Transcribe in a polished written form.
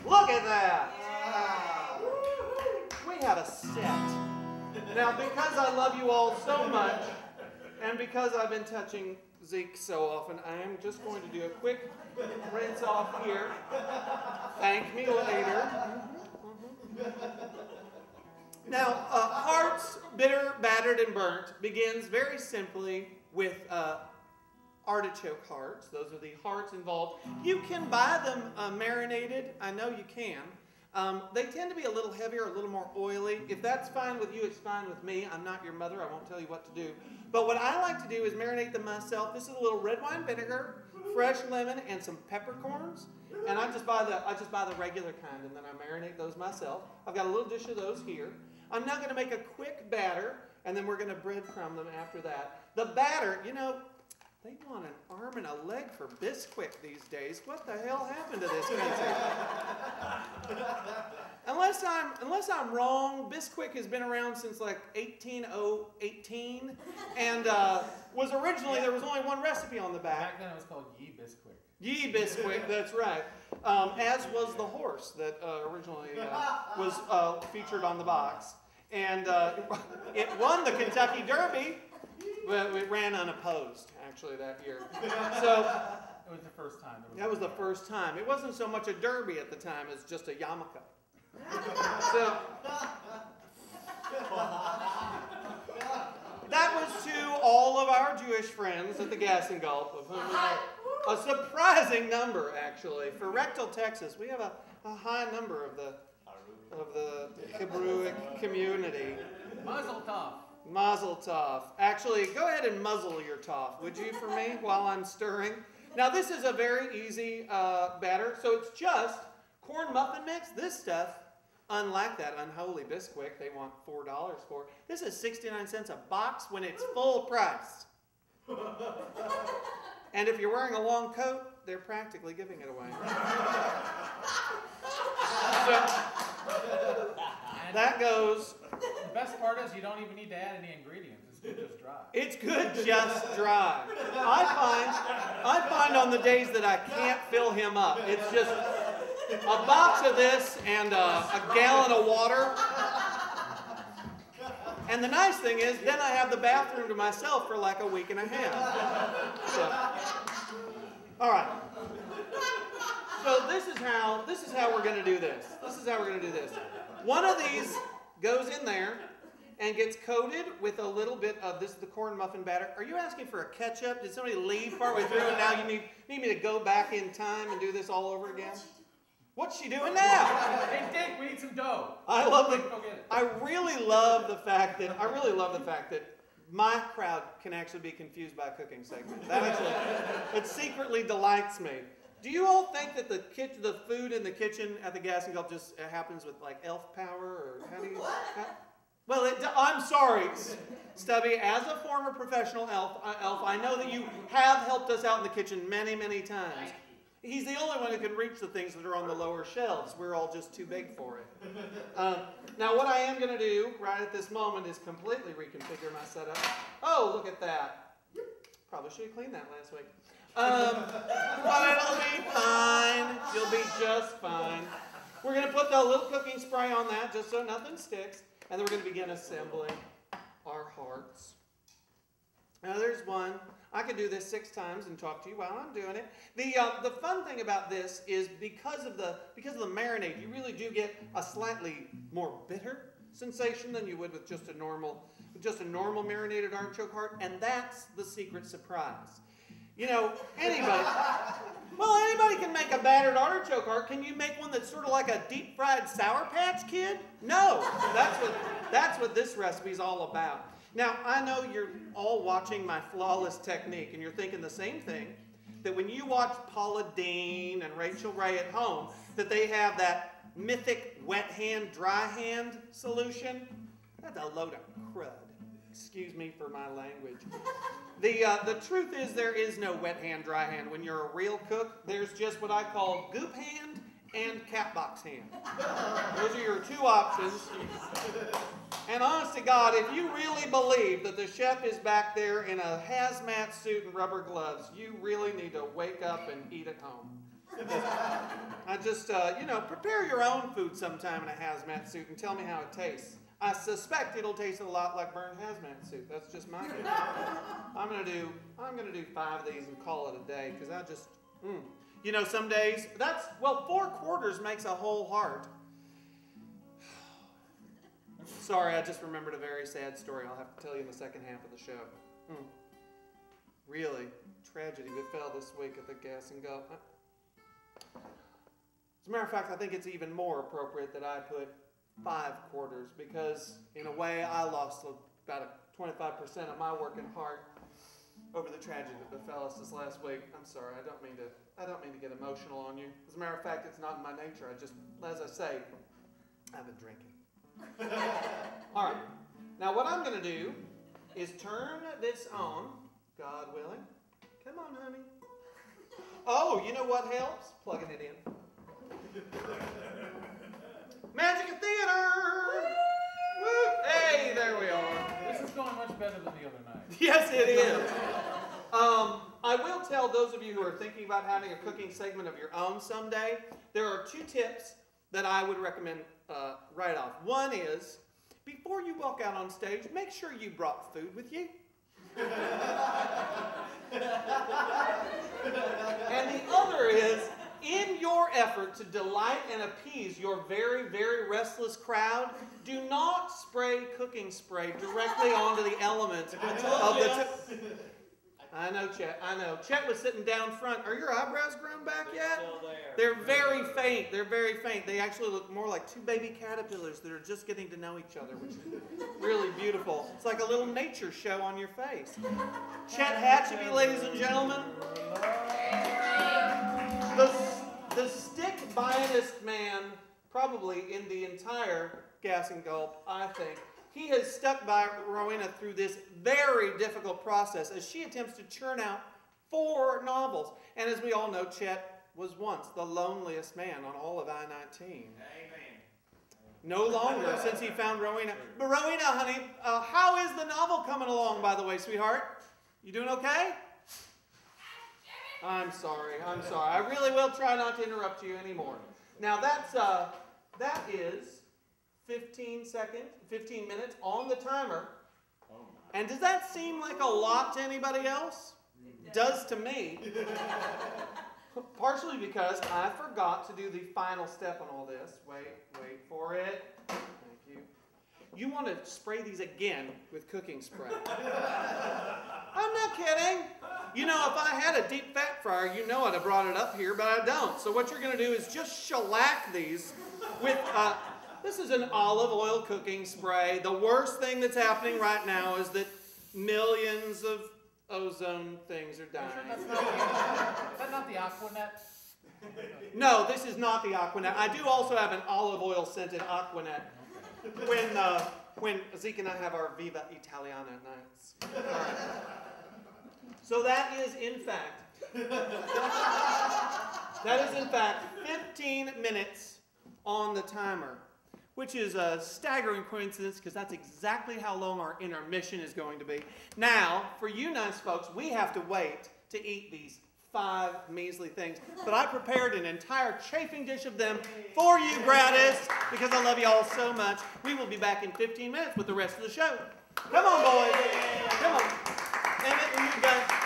Look at that. We have a set. Now, because I love you all so much, and because I've been touching Zeke so often, I am just going to do a quick rinse off here. Thank me later. Now, Hearts, Bitter, Battered, and Burnt begins very simply with artichoke hearts. Those are the hearts involved. You can buy them marinated. I know you can. They tend to be a little heavier, a little more oily. If that's fine with you, it's fine with me. I'm not your mother. I won't tell you what to do. But what I like to do is marinate them myself. This is a little red wine vinegar, fresh lemon, and some peppercorns. And I just buy the regular kind, and then I marinate those myself. I've got a little dish of those here. I'm now going to make a quick batter, and then we're going to breadcrumb them after that. The batter, you know, they want an arm and a leg for Bisquick these days. What the hell happened to this country? Unless I'm wrong, Bisquick has been around since like 1818, and was originally, there was only one recipe on the back. Back then it was called Ye Bisquick. Ye Bisquick, that's right. As was the horse that originally was featured on the box. And it won the Kentucky Derby, but it ran unopposed, actually, that year. So it was the first time. That was the first time. It wasn't so much a derby at the time as just a yarmulke. So that was to all of our Jewish friends at the Gas Gulp, of whom we have a surprising number, actually. For Rectal, Texas, we have a high number of the Hebrew community. Mazel tov. Mazel tov. Actually, go ahead and muzzle your tov, would you, for me, while I'm stirring? Now, this is a very easy batter, so it's just corn muffin mix. This stuff, unlike that unholy Bisquick they want $4 for, this is 69 cents a box when it's full price. And if you're wearing a long coat, they're practically giving it away. So, that goes. The best part is you don't even need to add any ingredients. It's good just dry. It's good just dry. I find on the days that I can't fill him up, it's just a box of this and a gallon of water. And the nice thing is, then I have the bathroom to myself for like a week and a half. So, all right. So this is how we're going to do this. This is how we're going to do this. One of these goes in there and gets coated with a little bit of this, the corn muffin batter. Are you asking for a ketchup? Did somebody leave partway through and now you need me to go back in time and do this all over again? What's she doing now? Hey Dick, we need some dough. I really love the fact that my crowd can actually be confused by a cooking segment. It secretly delights me. Do you all think that the food in the kitchen at the Gas Gulp just happens with like elf power, or how do you? Well, I'm sorry, Stubby. As a former professional elf, I know that you have helped us out in the kitchen many, many times. He's the only one who can reach the things that are on the lower shelves. We're all just too big for it. Now, what I am going to do right at this moment is completely reconfigure my setup. Oh, look at that. Probably should have cleaned that last week. But it'll be fine. You'll be just fine. We're going to put the little cooking spray on that just so nothing sticks. And then we're going to begin assembling our hearts. Now, there's one. I could do this 6 times and talk to you while I'm doing it. The fun thing about this is because of the marinade, you really do get a slightly more bitter sensation than you would with just a normal marinated artichoke heart, and that's the secret surprise. You know, anybody can make a battered artichoke heart. Can you make one that's sort of like a deep fried Sour Patch Kid? No, that's what this recipe is all about. Now, I know you're all watching my flawless technique, and you're thinking the same thing, that when you watch Paula Deen and Rachel Ray at home, that they have that mythic wet hand, dry hand solution. That's a load of crud. Excuse me for my language. The truth is there is no wet hand, dry hand. When you're a real cook, there's just what I call goop hand and cat box hand. Those are your 2 options. And honest to God, if you really believe that the chef is back there in a hazmat suit and rubber gloves, you really need to wake up and eat at home. I just, prepare your own food sometime in a hazmat suit and tell me how it tastes. I suspect it'll taste a lot like burned hazmat suit. That's just my opinion. I'm gonna do 5 of these and call it a day because I just, some days 4 quarters makes a whole heart. Sorry, I just remembered a very sad story I'll have to tell you in the second half of the show. Really, tragedy befell this week at the Gas Gulp. As a matter of fact, I think it's even more appropriate that I put 5 quarters because, in a way, I lost about 25% of my working heart over the tragedy that befell us this last week. I'm sorry, I don't mean to get emotional on you. As a matter of fact, it's not in my nature. As I say, I've been drinking. All right. Now, what I'm going to do is turn this on, God willing. Come on, honey. Oh, you know what helps? Plugging it in. Magic of Theater! Woo! Hey, there we are. This is going much better than the other night. Yes, it is. I will tell those of you who are thinking about having a cooking segment of your own someday, there are 2 tips that I would recommend right off. One is, before you walk out on stage, make sure you brought food with you. And the other is, in your effort to delight and appease your very, very restless crowd, do not spray cooking spray directly onto the elements of the... I know, Chet. I know. Chet was sitting down front. Are your eyebrows grown back yet? Still there. They're very faint. They're very faint. They actually look more like 2 baby caterpillars that are just getting to know each other, which is really beautiful. It's like a little nature show on your face. Chet Hatcheby, ladies and gentlemen. The stick-biased man, probably in the entire Gas Gulp, I think. He has stuck by Rowena through this very difficult process as she attempts to churn out 4 novels. And as we all know, Chet was once the loneliest man on all of I-19. Amen. No longer since he found Rowena. But Rowena, honey, how is the novel coming along, by the way, sweetheart? You doing okay? I'm sorry. I really will try not to interrupt you anymore. Now that is 15 minutes on the timer. And does that seem like a lot to anybody else? It does to me. Partially because I forgot to do the final step on all this. Wait for it. Thank you. You want to spray these again with cooking spray. I'm not kidding. You know, if I had a deep fat fryer, you know I'd have brought it up here, but I don't. So what you're going to do is just shellac these with... This is an olive oil cooking spray. The worst thing that's happening right now is that millions of ozone things are dying. Is that not the Aquanet? No, this is not the Aquanet. I do also have an olive oil scented Aquanet when Zeke and I have our Viva Italiana nights. Right. So that is in fact 15 minutes on the timer, which is a staggering coincidence because that's exactly how long our intermission is going to be. Now, for you nice folks, we have to wait to eat these 5 measly things. But I prepared an entire chafing dish of them for you gratis because I love you all so much. We will be back in 15 minutes with the rest of the show. Come on, boys. Come on. Emmett, will you guys...